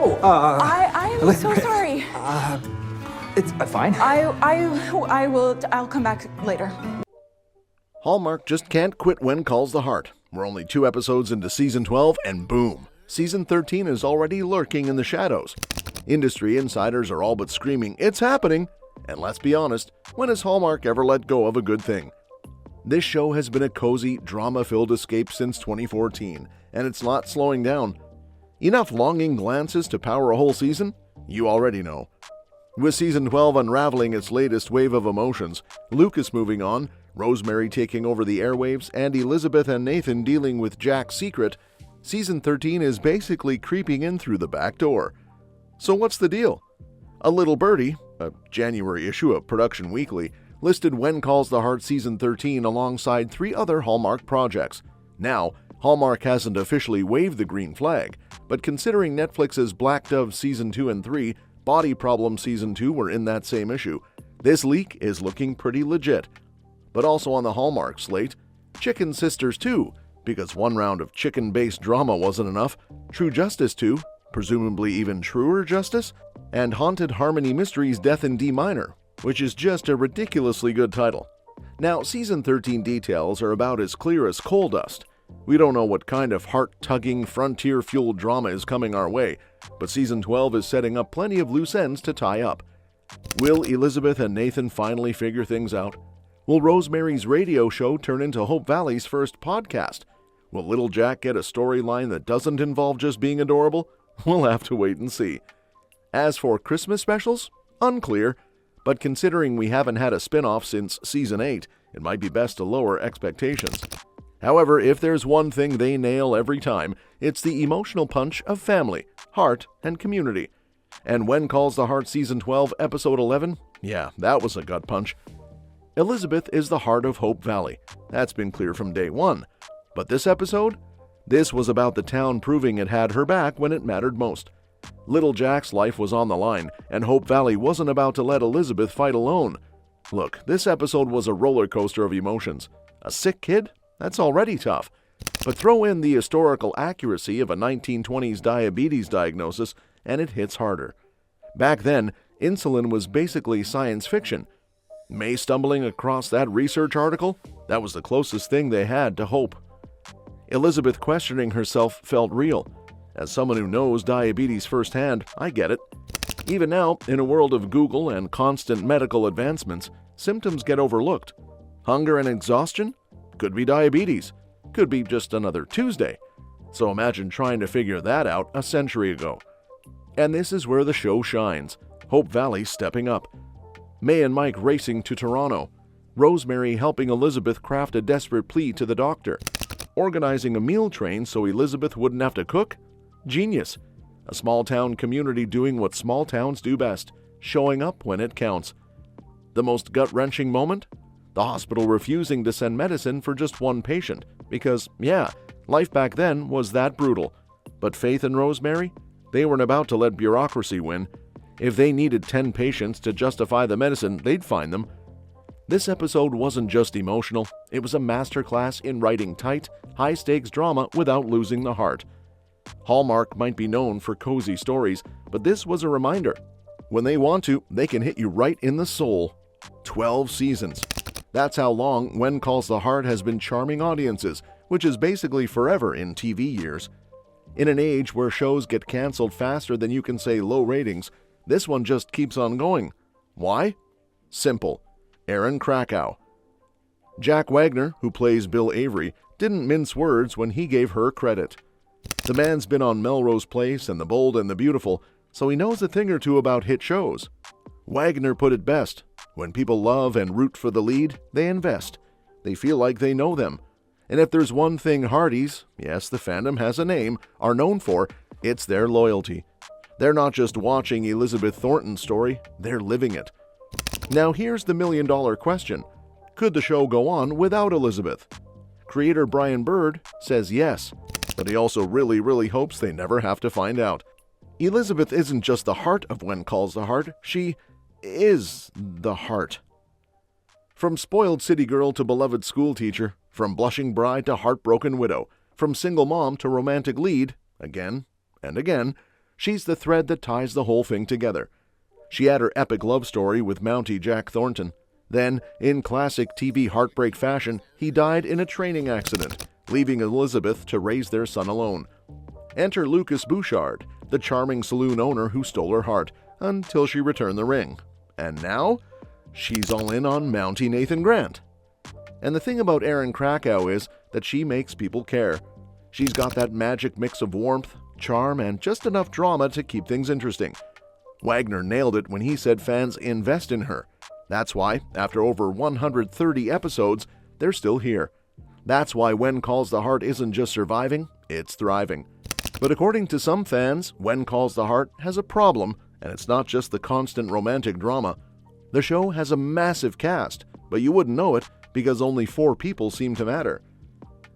Oh, I am so sorry. It's fine. I'll come back later. Hallmark just can't quit When Calls the Heart. We're only 2 episodes into Season 12, and boom! Season 13 is already lurking in the shadows. Industry insiders are all but screaming, "It's happening!" And let's be honest, when has Hallmark ever let go of a good thing? This show has been a cozy, drama-filled escape since 2014, and it's not slowing down. Enough longing glances to power a whole season? You already know. With Season 12 unraveling its latest wave of emotions, Lucas moving on, Rosemary taking over the airwaves, and Elizabeth and Nathan dealing with Jack's secret, Season 13 is basically creeping in through the back door. So what's the deal? A Little Birdie, a January issue of Production Weekly, listed When Calls the Heart Season 13 alongside 3 other Hallmark projects. Now, Hallmark hasn't officially waved the green flag, but considering Netflix's Black Dove Season 2 and 3, Body Problem Season 2 were in that same issue, this leak is looking pretty legit. But also on the Hallmark slate, Chicken Sisters 2, because one round of chicken-based drama wasn't enough, True Justice 2, presumably even truer justice, and Haunted Harmony Mysteries Death in D Minor, which is just a ridiculously good title. Now, Season 13 details are about as clear as coal dust. We don't know what kind of heart-tugging, frontier-fueled drama is coming our way, but Season 12 is setting up plenty of loose ends to tie up. Will Elizabeth and Nathan finally figure things out? Will Rosemary's radio show turn into Hope Valley's first podcast? Will Little Jack get a storyline that doesn't involve just being adorable? We'll have to wait and see. As for Christmas specials, unclear, but considering we haven't had a spin-off since Season 8, it might be best to lower expectations. However, if there's one thing they nail every time, it's the emotional punch of family, heart, and community. And When Calls the Heart Season 12, Episode 11? Yeah, that was a gut punch. Elizabeth is the heart of Hope Valley. That's been clear from day one. But this episode? This was about the town proving it had her back when it mattered most. Little Jack's life was on the line, and Hope Valley wasn't about to let Elizabeth fight alone. Look, this episode was a roller coaster of emotions. A sick kid? That's already tough. But throw in the historical accuracy of a 1920s diabetes diagnosis, and it hits harder. Back then, insulin was basically science fiction. May stumbling across that research article? That was the closest thing they had to hope. Elizabeth questioning herself felt real. As someone who knows diabetes firsthand, I get it. Even now, in a world of Google and constant medical advancements, symptoms get overlooked. Hunger and exhaustion? Could be diabetes. Could be just another Tuesday. So imagine trying to figure that out a century ago. And this is where the show shines. Hope Valley stepping up. May and Mike racing to Toronto. Rosemary helping Elizabeth craft a desperate plea to the doctor. Organizing a meal train so Elizabeth wouldn't have to cook? Genius. A small-town community doing what small towns do best, showing up when it counts. The most gut-wrenching moment? The hospital refusing to send medicine for just one patient, because, yeah, life back then was that brutal. But Faith and Rosemary? They weren't about to let bureaucracy win. If they needed 10 patients to justify the medicine, they'd find them. This episode wasn't just emotional, it was a masterclass in writing tight, high-stakes drama without losing the heart. Hallmark might be known for cozy stories, but this was a reminder. When they want to, they can hit you right in the soul. 12 seasons. That's how long When Calls the Heart has been charming audiences, which is basically forever in TV years. In an age where shows get canceled faster than you can say low ratings, this one just keeps on going. Why? Simple. Aaron Krakow. Jack Wagner, who plays Bill Avery, didn't mince words when he gave her credit. The man's been on Melrose Place and The Bold and the Beautiful, so he knows a thing or two about hit shows. Wagner put it best. When people love and root for the lead, they invest. They feel like they know them. And if there's one thing Hardys, yes, the fandom has a name, are known for, it's their loyalty. They're not just watching Elizabeth Thornton's story, they're living it. Now here's the million-dollar question. Could the show go on without Elizabeth? Creator Brian Bird says yes, but he also really hopes they never have to find out. Elizabeth isn't just the heart of When Calls the Heart, she is the heart. From spoiled city girl to beloved schoolteacher, from blushing bride to heartbroken widow, from single mom to romantic lead, again and again, She's the thread that ties the whole thing together. She had her epic love story with Mountie Jack Thornton. Then, in classic TV heartbreak fashion, he died in a training accident, leaving Elizabeth to raise their son alone. Enter Lucas Bouchard, the charming saloon owner who stole her heart, until she returned the ring. And now, she's all in on Mountie Nathan Grant. And the thing about Erin Krakow is that she makes people care. She's got that magic mix of warmth, charm, and just enough drama to keep things interesting. Wagner nailed it when he said fans invest in her. That's why, after over 130 episodes, they're still here. That's why When Calls the Heart isn't just surviving, it's thriving. But according to some fans, When Calls the Heart has a problem, and it's not just the constant romantic drama. The show has a massive cast, but you wouldn't know it because only 4 people seem to matter.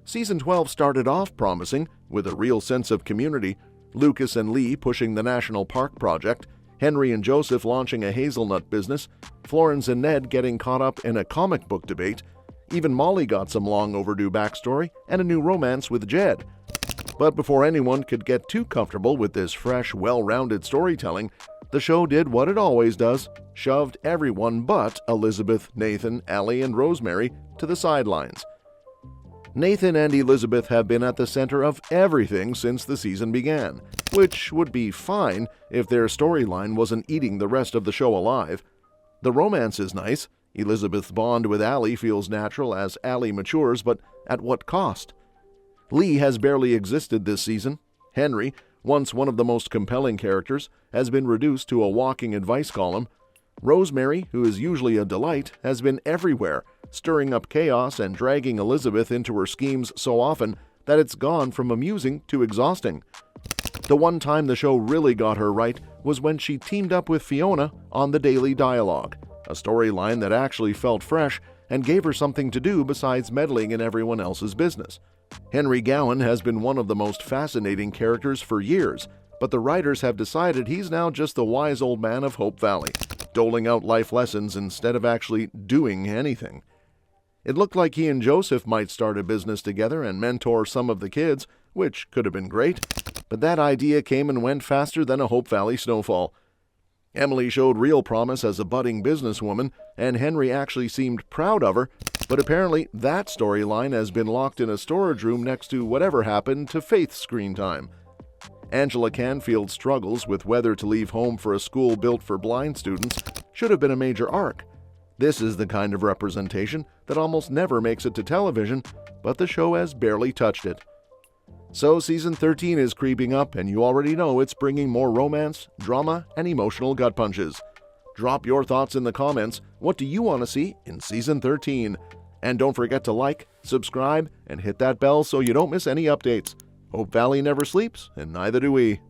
Season 12 started off promising, with a real sense of community. Lucas and Lee pushing the National Park project, Henry and Joseph launching a hazelnut business, Florence and Ned getting caught up in a comic book debate. Even Molly got some long overdue backstory and a new romance with Jed. But before anyone could get too comfortable with this fresh, well-rounded storytelling, the show did what it always does, shoved everyone but Elizabeth, Nathan, Allie, and Rosemary to the sidelines. Nathan and Elizabeth have been at the center of everything since the season began, which would be fine if their storyline wasn't eating the rest of the show alive. The romance is nice. Elizabeth's bond with Allie feels natural as Allie matures, but at what cost? Lee has barely existed this season. Henry, once one of the most compelling characters, has been reduced to a walking advice column. Rosemary, who is usually a delight, has been everywhere, stirring up chaos and dragging Elizabeth into her schemes so often that it's gone from amusing to exhausting. The one time the show really got her right was when she teamed up with Fiona on The Daily Dialogue, a storyline that actually felt fresh and gave her something to do besides meddling in everyone else's business. Henry Gowan has been one of the most fascinating characters for years, but the writers have decided he's now just the wise old man of Hope Valley, doling out life lessons instead of actually doing anything. It looked like he and Joseph might start a business together and mentor some of the kids, which could have been great, but that idea came and went faster than a Hope Valley snowfall. Emily showed real promise as a budding businesswoman, and Henry actually seemed proud of her, but apparently that storyline has been locked in a storage room next to whatever happened to Faith's screen time. Angela Canfield struggles with whether to leave home for a school built for blind students should have been a major arc. This is the kind of representation that almost never makes it to television, but the show has barely touched it. So season 13 is creeping up, and you already know it's bringing more romance, drama, and emotional gut punches. Drop your thoughts in the comments. What do you want to see in season 13? And don't forget to like, subscribe, and hit that bell so you don't miss any updates. Hope Valley never sleeps, and neither do we.